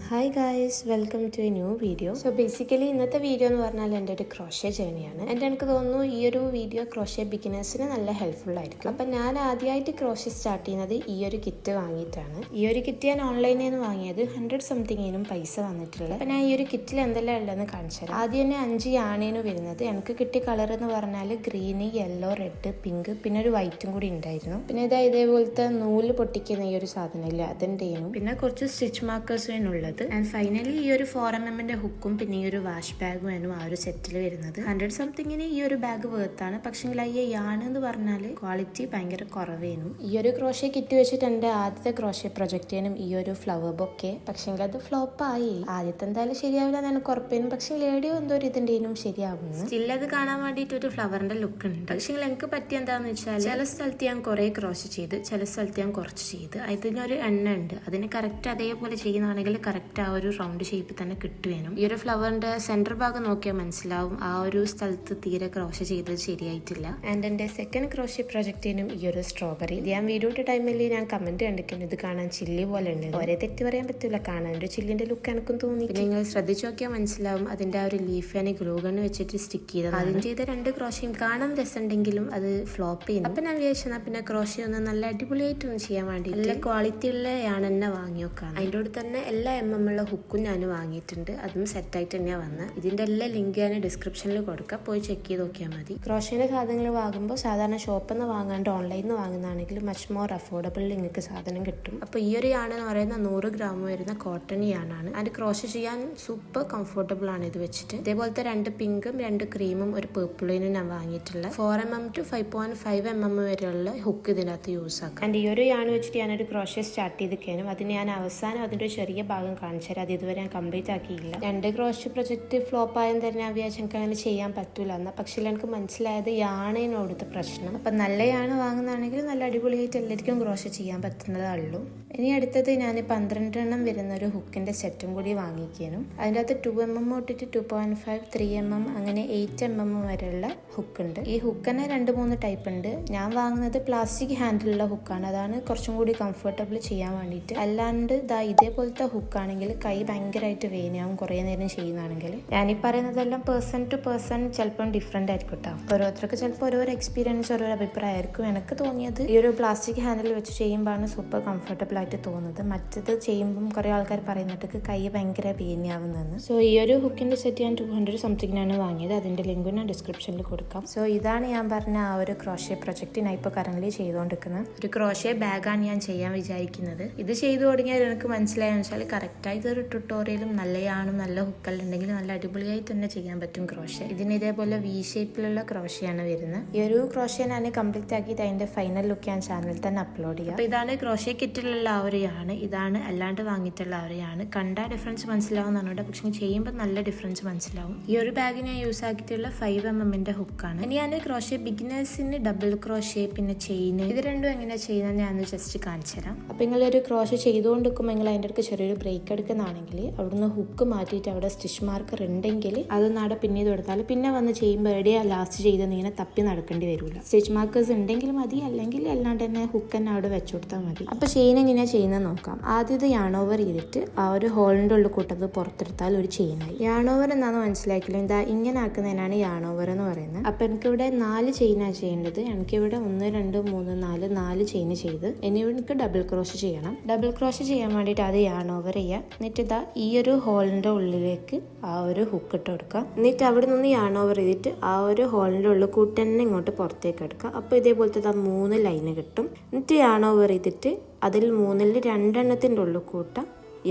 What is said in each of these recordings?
Hi guys, welcome to a new video. So basically ഇന്നത്തെ video എന്ന് പറഞ്ഞാൽ എൻ്റെ ഒരു ക്രോഷ്യ ജേണിയാണ്. എനിക്ക് തോന്നുന്നു ഈ ഒരു വീഡിയോ ക്രോഷ്യ ബിഗിനേഴ്സിന് നല്ല ഹെൽപ്ഫുൾ ആയിരിക്കും. അപ്പം ഞാൻ ആദ്യമായിട്ട് ക്രോഷ്യ സ്റ്റാർട്ട് ചെയ്യുന്നത് ഈ ഒരു കിറ്റ് വാങ്ങിയിട്ടാണ്. ഈ ഒരു കിറ്റ് ഞാൻ ഓൺലൈനിൽ നിന്ന് വാങ്ങിയത് 100 സംതിങ്ങിനും പൈസ വന്നിട്ടുള്ളത്. അപ്പം ഞാൻ ഈ ഒരു കിറ്റിൽ എന്തെല്ലാം ഉള്ളതെന്ന് കാണിച്ചു തരാം. ആദ്യം തന്നെ 5 യാണേന് വരുന്നത്. എനിക്ക് കിട്ടിയ കളർ എന്ന് പറഞ്ഞാൽ ഗ്രീന്, യെല്ലോ, റെഡ്, പിങ്ക്, പിന്നെ ഒരു വൈറ്റും കൂടി ഉണ്ടായിരുന്നു. പിന്നെ ഇതേപോലത്തെ നൂല് പൊട്ടിക്കുന്ന ഈ ഒരു സാധനം ഇല്ല, അതിൻ്റെയും പിന്നെ കുറച്ച് സ്റ്റിച്ച് മാർക്കേഴ്സും ഉള്ളത്. ആൻഡ് ഫൈനലി ഈ ഒരു 4mm ഹുക്കും പിന്നെ ഈ ഒരു വാഷ് ബാഗും ആണ് ആ ഒരു സെറ്റിൽ വരുന്നത്. 100 സംതിങ്ങിന് ഈ ഒരു ബാഗ് വേർത്താണ്. പക്ഷെ ഈ യാണ് എന്ന് പറഞ്ഞാൽ ക്വാളിറ്റി ഭയങ്കര കുറവേനും. ഈ ഒരു ക്രോഷ്യ കിറ്റ് വെച്ചിട്ട് എൻ്റെ ആദ്യത്തെ ക്രോഷ്യ പ്രൊജക്റ്റിനും ഈ ഒരു ഫ്ലവർ ബൊക്കെ, പക്ഷെ അത് ഫ്ലോപ്പായി. ആദ്യത്തെ എന്തായാലും ശരിയാവില്ല എന്ന് എനിക്ക് ഉറപ്പേനും. പക്ഷെ ലേഡിയോ എന്തോ ഒരു ഇതിൻ്റെയും ശരിയാവുന്നു. സ്റ്റിൽ അത് കാണാൻ വേണ്ടിയിട്ട് ഒരു ഫ്ലവറിന്റെ ലുക്ക് ഉണ്ട്. പക്ഷെ എനിക്ക് പറ്റിയ എന്താണെന്ന് വെച്ചാൽ ചില സ്ഥലത്ത് ഞാൻ കുറെ ക്രോഷ്യ ചെയ്ത്, ചില സ്ഥലത്ത് ഞാൻ കുറച്ച് ചെയ്ത്. അതിനൊരു എണ്ണ ഉണ്ട്. അതിന് കറക്റ്റ് അതേപോലെ ചെയ്യുന്നതാണെങ്കിൽ കറക്റ്റ് ആ ഒരു റൗണ്ട് ഷേപ്പിൽ തന്നെ കിട്ടുവേനും. ഈ ഒരു ഫ്ലവറിന്റെ സെന്റർ ഭാഗം നോക്കിയാൽ മനസ്സിലാവും ആ ഒരു സ്ഥലത്ത് തീരെ ക്രോഷ്യ ചെയ്തത് ശരിയായിട്ടില്ല. ആൻഡ് എൻ്റെ സെക്കൻഡ് ക്രോഷ്യ പ്രൊജക്റ്റിനും ഈ ഒരു സ്ട്രോബെറി, ഞാൻ വീഡിയോ ഇട്ട ടൈമിൽ ഞാൻ കമന്റ് കണ്ടിരിക്കുന്നു, ഇത് കാണാൻ ചില്ലി പോലെ ഉണ്ട്. ഒരേ തെറ്റ് പറയാൻ പറ്റില്ല, കാണാൻ ഒരു ചില്ലിന്റെ ലുക്ക് എനിക്കും തോന്നി. നിങ്ങൾ ശ്രദ്ധിച്ചു നോക്കിയാൽ മനസ്സിലാവും അതിന്റെ ആ ഒരു ലീഫ് ഞാൻ ഗ്ലൂ ഗൺ വെച്ചിട്ട് സ്റ്റിക്ക് ചെയ്തത്. ആദ്യം ചെയ്ത 2 ക്രോഷ്യം കാണാൻ രസമുണ്ടെങ്കിലും അത് ഫ്ലോപ്പ് ചെയ്യുന്നു. അപ്പൊ ഞാൻ വിചാരിച്ചാൽ പിന്നെ ക്രോഷ്യ ഒന്ന് നല്ല അടിപൊളിയായിട്ടൊന്നും ചെയ്യാൻ വേണ്ടി നല്ല ക്വാളിറ്റി ഉള്ളതാണ് തന്നെ വാങ്ങി നോക്കാം. അതിൻ്റെ കൂടെ തന്നെ എല്ലാ ഉള്ള ഹുക്കും ഞാൻ വാങ്ങിയിട്ടുണ്ട്. അതും സെറ്റായിട്ട് തന്നെയാണ് വന്നത്. ഇതിന്റെ എല്ലാ ലിങ്ക് ഞാൻ ഡിസ്ക്രിപ്ഷനിൽ കൊടുക്കാം, പോയി ചെക്ക് ചെയ്ത് നോക്കിയാൽ മതി. ക്രോഷ്യന്റെ സാധനങ്ങൾ വാങ്ങുമ്പോൾ സാധാരണ ഷോപ്പിൽ നിന്ന് വാങ്ങാണ്ട് ഓൺലൈനിൽ നിന്ന് വാങ്ങുന്നതാണെങ്കിൽ മച്ച് മോർ അഫോർഡബിൾ നിങ്ങൾക്ക് സാധനം കിട്ടും. അപ്പോൾ ഈ ഒരു യാണെന്ന് പറയുന്ന 100 ഗ്രാം വരുന്ന കോട്ടൺ യാണാണ്. അതിന് ക്രോഷ്യ ചെയ്യാൻ സൂപ്പർ കംഫർട്ടബിൾ ആണ് ഇത് വെച്ചിട്ട്. ഇതേപോലത്തെ 2 പിങ്കും 2 ക്രീമും ഒരു പേർപ്പിളിനും ഞാൻ വാങ്ങിയിട്ടുള്ള 4mm to 5.5mm വരെയുള്ള ഹുക്ക് ഇതിനകത്ത് യൂസ് ആക്കാം. ആൻഡ് ഈ ഒരു യാണ് വെച്ചിട്ട് ഞാനൊരു ക്രോഷ്യ സ്റ്റാർട്ട് ചെയ്തിരിക്കാനും അതിന് ഞാൻ അവസാനം അതിൻ്റെ ചെറിയ ഭാഗം കാണിച്ചു തരാം. അത് ഇതുവരെ ഞാൻ കംപ്ലീറ്റ് ആക്കിയില്ല. 2 ക്രോഷ്യ പ്രൊജക്ട് ഫ്ലോപ്പ് ആയെന്ന് തന്നെ ഞാൻ വിചാരിച്ചു എനിക്ക് അങ്ങനെ ചെയ്യാൻ പറ്റൂല എന്ന്. പക്ഷേ എനിക്ക് മനസ്സിലായത് യാണിനോടുത്ത പ്രശ്നം. അപ്പം നല്ല യാണ് വാങ്ങുന്നതാണെങ്കിൽ നല്ല അടിപൊളിയായിട്ട് എല്ലാവർക്കും ക്രോഷ്യ ചെയ്യാൻ പറ്റുന്നതേ ഉള്ളൂ. ഇനി അടുത്തത് ഞാൻ 12 വരുന്ന ഒരു ഹുക്കിന്റെ സെറ്റും കൂടി വാങ്ങിക്കാനും. അതിൻ്റെ അകത്ത് 2mm തൊട്ടിട്ട് 2.5, 3mm അങ്ങനെ 8mm വരെയുള്ള ഹുക്ക് ഉണ്ട്. ഈ ഹുക്കിന് 2-3 ടൈപ്പ് ഉണ്ട്. ഞാൻ വാങ്ങുന്നത് പ്ലാസ്റ്റിക് ഹാൻഡിലുള്ള ഹുക്കാണ്. അതാണ് കുറച്ചും കൂടി കംഫർട്ടബിൾ ചെയ്യാൻ വേണ്ടിയിട്ട്. അല്ലാണ്ട് ഇതേപോലത്തെ ഹുക്കാണെങ്കിൽ കൈ ഭയങ്കരമായിട്ട് വേനയാവും കുറേ നേരം ചെയ്യുന്നതാണെങ്കിൽ. ഞാനീ പറയുന്നതെല്ലാം പേഴ്സൺ ടു പേഴ്സൺ ചിലപ്പം ഡിഫറെൻ്റ് ആയിരിക്കും കേട്ടോ. ഓരോരുത്തർക്ക് ചിലപ്പോൾ ഓരോ എക്സ്പീരിയൻസ്, ഓരോ അഭിപ്രായമായിരിക്കും. എനിക്ക് തോന്നിയത് ഈ ഒരു പ്ലാസ്റ്റിക് ഹാൻഡിൽ വെച്ച് ചെയ്യുമ്പോഴാണ് സൂപ്പർ കംഫർട്ടബിൾ ആയിട്ട് തോന്നുന്നത്. മറ്റത് ചെയ്യുമ്പം കുറേ ആൾക്കാർ പറയുന്നിട്ട് കൈ ഭയങ്കര വേനയാവുന്നതെന്ന്. സോ ഈ ഒരു ഹുക്കിന്റെ സെറ്റ് ഞാൻ 200 സംതിങ്ങിനാണ് വാങ്ങിയത്. അതിന്റെ ലിങ്ക് ഞാൻ ഡിസ്ക്രിപ്ഷനിൽ കൊടുക്കാം. സോ ഇതാണ് ഞാൻ പറഞ്ഞ ആ ഒരു ക്രോഷ്യ പ്രൊജക്റ്റ് ഞാൻ ഇപ്പോൾ കറന്റ് ചെയ്തുകൊണ്ടിരിക്കുന്നത്. ഒരു ക്രോഷ്യ ബാഗാണ് ഞാൻ ചെയ്യാൻ വിചാരിക്കുന്നത്. ഇത് ചെയ്തു തുടങ്ങിയാൽ എനിക്ക് മനസ്സിലായെന്ന് വെച്ചാൽ കറക്റ്റായിട്ട് ഒരു ട്യൂട്ടോറിയലും നല്ലയാണും നല്ല ഹുക്കല്ലുണ്ടെങ്കിൽ നല്ല അടിപൊളിയായി തന്നെ ചെയ്യാൻ പറ്റും ക്രോഷ്യ. ഇതിന് ഇതേപോലെ V ഷേപ്പിലുള്ള ക്രോഷ്യയാണ് വരുന്നത്. ഈ ഒരു ക്രോഷ്യ ഞാൻ കംപ്ലീറ്റ് ആക്കിയിട്ട് അതിന്റെ ഫൈനൽ ലുക്ക് ഞാൻ ചാനലിൽ തന്നെ അപ്ലോഡ് ചെയ്യാം. അപ്പോൾ ഇതാണ് ക്രോഷ്യ കിറ്റിലുള്ള ആ ഒരു യാണ്. ഇതാണ് അല്ലാണ്ട് വാങ്ങിയിട്ടുള്ള ആ ഒരു യാണ്. കണ്ടാൽ ഡിഫറൻസ് മനസ്സിലാവുന്നതാണ്, പക്ഷെ ചെയ്യുമ്പോൾ നല്ല ഡിഫറൻസ് മനസ്സിലാവും. ഈ ഒരു ബാഗ് ഞാൻ യൂസ് ആക്കിയിട്ടുള്ള 5mm ഹുക്കാണ്. ഇനി ഞാൻ ക്രോഷ്യ ബിഗിനേഴ്സിന് ഡബിൾ ക്രോഷ്യ പിന്നെ ചെയിൻ, ഇത് രണ്ടും എങ്ങനെ ചെയ്യുന്നത് ഞാൻ ജസ്റ്റ് കാണിച്ചു തരാം. അപ്പോൾ നിങ്ങളൊരു ക്രോഷ്യ ചെയ്തുകൊണ്ടിരിക്കുമ്പോൾ നിങ്ങൾ അതിൻ്റെ അടുത്ത് ചെറിയൊരു ബ്രേക്ക് എടുക്കുന്നതാണെങ്കിൽ അവിടുന്ന് ഹുക്ക് മാറ്റിയിട്ട് അവിടെ സ്റ്റിച്ച് മാർക്കർ ഉണ്ടെങ്കിൽ അതൊന്നും അവിടെ പിന്നെ കൊടുത്താൽ പിന്നെ വന്ന് ചെയ്യുമ്പോൾ എവിടെയാ ലാസ്റ്റ് ചെയ്തെന്ന് ഇങ്ങനെ തപ്പി നടക്കേണ്ടി വരില്ല. സ്റ്റിച്ച് മാർക്കേഴ്സ് ഉണ്ടെങ്കിൽ മതി, അല്ലെങ്കിൽ അല്ലാണ്ട് തന്നെ ഹുക്ക് തന്നെ അവിടെ വെച്ചു കൊടുത്താൽ മതി. അപ്പോൾ ചെയിൻ എങ്ങനെയാണ് ചെയ്യുന്നത് നോക്കാം. ആദ്യം യാൺ ഓവർ ചെയ്തിട്ട് ആ ഒരു ഹോളിൻ്റെ ഉള്ളിൽ കൂട്ടത് പുറത്തെടുത്താൽ ഒരു ചെയിനായി. യാൺ ഓവർ എന്താണെന്ന് മനസ്സിലാക്കില്ല. എന്താ ഇങ്ങനെ ആക്കുന്നതിനാണ് യാൺ ഓവർ എന്ന് പറയുന്നത്. അപ്പോൾ എനിക്കിവിടെ 4 ചെയിനാണ് ചെയ്യേണ്ടത്. എനിക്കിവിടെ 1, 2, 3, 4 ചെയിൻ ചെയ്ത് ഇനി എനിക്ക് ഡബിൾ ക്രോഷ്യ ചെയ്യണം. ഡബിൾ ക്രോഷ്യ ചെയ്യാൻ വേണ്ടിയിട്ട് അത് യാൺ ഓവർ ചെയ്യുക. എന്നിട്ട് ഈ ഒരു ഹോളിൻ്റെ ഉള്ളിലേക്ക് ആ ഒരു ഹുക്ക് ഇട്ട് കൊടുക്കുക. എന്നിട്ട് അവിടെ നിന്ന് യാൺ ഓവർ ചെയ്തിട്ട് ആ ഒരു ഹോളിൻ്റെ ഉള്ളിൽ കൂട്ടി തന്നെ ഇങ്ങോട്ട് പുറത്തേക്ക് എടുക്കുക. അപ്പോൾ ഇതേപോലത്തെ 3 ലൈന് കിട്ടും. എന്നിട്ട് യാൺ ഓവർ ചെയ്തിട്ട് അതിൽ 3-ൽ 2 ഉള്ളിൽ കൂട്ട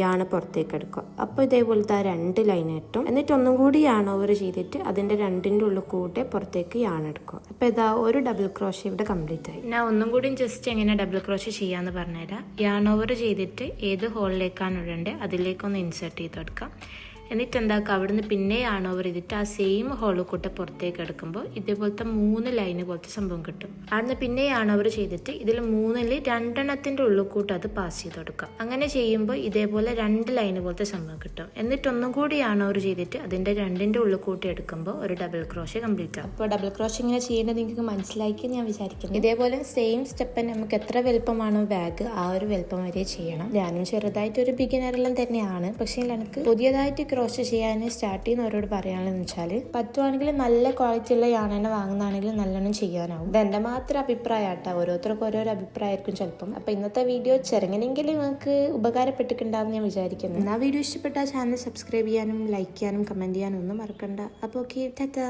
യാണ് പുറത്തേക്ക് എടുക്കുക. അപ്പോൾ ഇതേപോലത്തെ 2 ലൈൻ കിട്ടും. എന്നിട്ട് ഒന്നും കൂടി യാൺ ഓവർ ചെയ്തിട്ട് അതിൻ്റെ 2 ഉള്ളിൽ കൂടെ പുറത്തേക്ക് യാൺ എടുക്കുക. അപ്പോൾ ഇതാ ഒരു ഡബിൾ ക്രോഷ്യ ഇവിടെ കംപ്ലീറ്റ് ആയി. ഞാൻ ഒന്നും കൂടി ജസ്റ്റ് എങ്ങനെ ഡബിൾ ക്രോഷ്യ ചെയ്യാന്ന് പറഞ്ഞുതരാം. യാൺ ഓവർ ചെയ്തിട്ട് ഏത് ഹോളിലേക്കാണ് ഇടേണ്ടത് അതിലേക്കൊന്ന് ഇൻസേർട്ട് ചെയ്ത് കൊടുക്കാം. എന്നിട്ട് എന്താക്കുക, അവിടുന്ന് പിന്നെ ആൺ ഓവർ ചെയ്തിട്ട് ആ സെയിം ഹോള് കൂട്ട പുറത്തേക്ക് എടുക്കുമ്പോൾ ഇതേപോലത്തെ 3 ലൈന് പോലത്തെ സംഭവം കിട്ടും. അവിടുന്ന് പിന്നെ ആൺ ഓവർ ചെയ്തിട്ട് ഇതിൽ 3-ൽ 2-എണ്ണത്തിൻ്റെ ഉള്ളിൽ കൂട്ട് അത് പാസ് ചെയ്ത് കൊടുക്കാം. അങ്ങനെ ചെയ്യുമ്പോൾ ഇതേപോലെ 2 ലൈന് പോലത്തെ സംഭവം കിട്ടും. എന്നിട്ട് ഒന്നും കൂടി ആൺ ഓവർ ചെയ്തിട്ട് അതിൻ്റെ 2-ന്റെ ഉള്ളിൽ കൂട്ടി എടുക്കുമ്പോൾ ഒരു ഡബിൾ ക്രോഷ്യ കംപ്ലീറ്റ് ആവും. അപ്പോൾ ഡബിൾ ക്രോഷ്യ ഇങ്ങനെ ചെയ്യേണ്ടത് നിങ്ങൾക്ക് മനസ്സിലാക്കി ഞാൻ വിചാരിക്കുന്നു. ഇതേപോലെ സെയിം സ്റ്റെപ്പ് നമുക്ക് എത്ര വലുപ്പമാണോ ബാഗ് ആ ഒരു വലുപ്പം വരെ ചെയ്യണം. ഞാനും ചെറുതായിട്ടൊരു ബിഗിനറെല്ലാം തന്നെയാണ്. പക്ഷേ എനിക്ക് പുതിയതായിട്ട് ക്രോഷ്യ ചെയ്യാൻ സ്റ്റാർട്ട് ചെയ്യുന്നവരോട് പറയാനുള്ളതെന്ന് വെച്ചാൽ പറ്റുവാണെങ്കിൽ നല്ല ക്വാളിറ്റി ഉള്ള യാണേനെ വാങ്ങുന്നതാണെങ്കിൽ നല്ലോണം ചെയ്യാനാവും. ഇത് എൻ്റെ മാത്രം അഭിപ്രായം ആട്ടോ, ഓരോരുത്തർക്കും ഓരോരോ അഭിപ്രായമായിരിക്കും ചിലപ്പം. അപ്പോൾ ഇന്നത്തെ വീഡിയോ ചെറുങ്ങനെങ്കിലും നിങ്ങൾക്ക് ഉപകാരപ്പെട്ടിട്ടുണ്ടാവും ഞാൻ വിചാരിക്കുന്നു. ആ വീഡിയോ ഇഷ്ടപ്പെട്ട ചാനൽ സബ്സ്ക്രൈബ് ചെയ്യാനും ലൈക്ക് ചെയ്യാനും കമൻറ്റ് ചെയ്യാനും ഒന്നും മറക്കണ്ട. അപ്പോൾ ഓക്കെ, ടാറ്റാ.